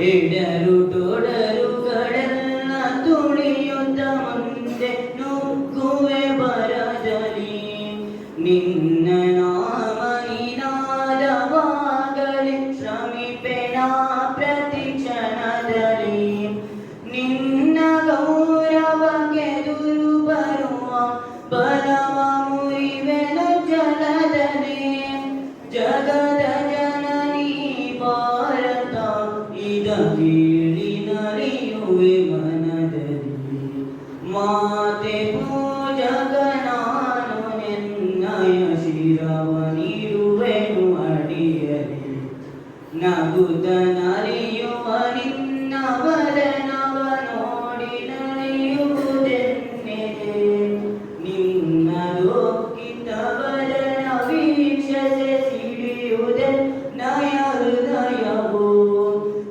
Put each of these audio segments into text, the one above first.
ಎಡರು ತೊಡರುಗಳೆಲ್ಲ ತುಳಿಯುತ್ತ ಮುಂದೆ ನುಗ್ಗುವೆ ಬರದಲ್ಲಿ ನಿನ್ನ ನಾಮ ನಿನಾದವಾಗಲಿ ಶ್ರಮಿಪೆನ ಪ್ರತಿ ಕ್ಷಣದಲ್ಲಿ ನಿನ್ನ ಗೌರವಕ್ಕೆ ದುರು ಬರುವ ಬಲವ ಮುರಿವೆನು ಜಲದಲ್ಲಿ ಜಗದ ಜನನಿ ಭಾರತ ಇದ ಕೇಳಿ ನಲಿಯುವೆ ಮನದಲ್ಲಿ ಮಾತೆ ಪೂಜಕ ನಾನು ನಿನ್ನಯ ಶಿರವ ನೀಡುವೆನು ಅಡಿಯಲಿ ನಗುತ್ತ ನಲಿಯುವ ನಿನ್ನ ವದನವ ನೋಡಿ ನಲಿಯುವುದೆನ್ನೆದೆ ನಿನ್ನ ದುಃಖಿತ ವದನ ವೀಕ್ಷಸೆ ಸಿಡಿಯುವುದೆ ನಯ ಹೃದಯವು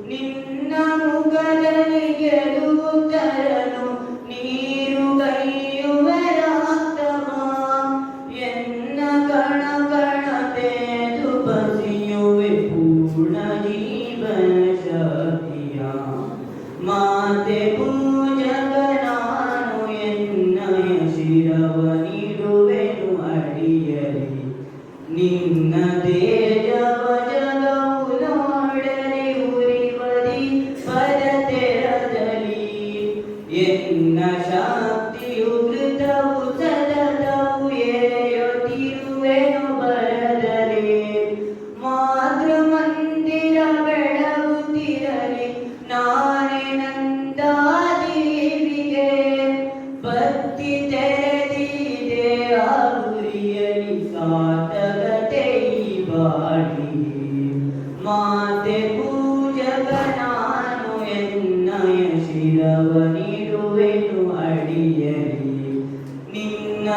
ನಿನ್ನ ಮುಖದಲ್ಲಿ ಗೆಲುವು ತರಲು ನೀರು ಕೈಯುವೆ ರಕ್ತವ ಎನ್ನ ಕಣ ಕಣ ತೆದು ಬಸಿಯುವೆ ಪೂರ್ಣ ಜೀವನ ಶಕ್ತಿಯ ಮಾತೆ ಪೂಜಕ ನಾನು ಎನ್ನಯ ಶಿರವ ನೀಡುವೆನು ಅಡಿಯಲಿ ನಿನ್ನ ತೇಜವ ಜಗವು ನೋಡಲಿ ಉರಿವದಿ ಪದತೆರದಲ್ಲಿ ಎನ್ನ ಶಕ್ತಿಯು ಕೃತವು ಸತತವು ಎರೆಯುತ್ತಿರುವೆನು ಬರದಲ್ಲಿ ಮಾತೃ ಮಂದಿರ ಬೆಳಗುತ್ತಿರಲಿ ನಾನೇ ನಂದಾದೇವಿಗೆ ಭಕ್ತಿ ತೆರೆದಿದೆ ಆ ಗುರಿಯಲಿ ಸಾರ್ಥಕತೆ ಈ ಬಾಳಿಗೆ ಮಾತೆ ಪೂಜಕ ನಾನು ಎನ್ನಯ ಶಿರವ ನೀಡುವೆನು ಅಡಿಯಲಿ ನಿನ್ನ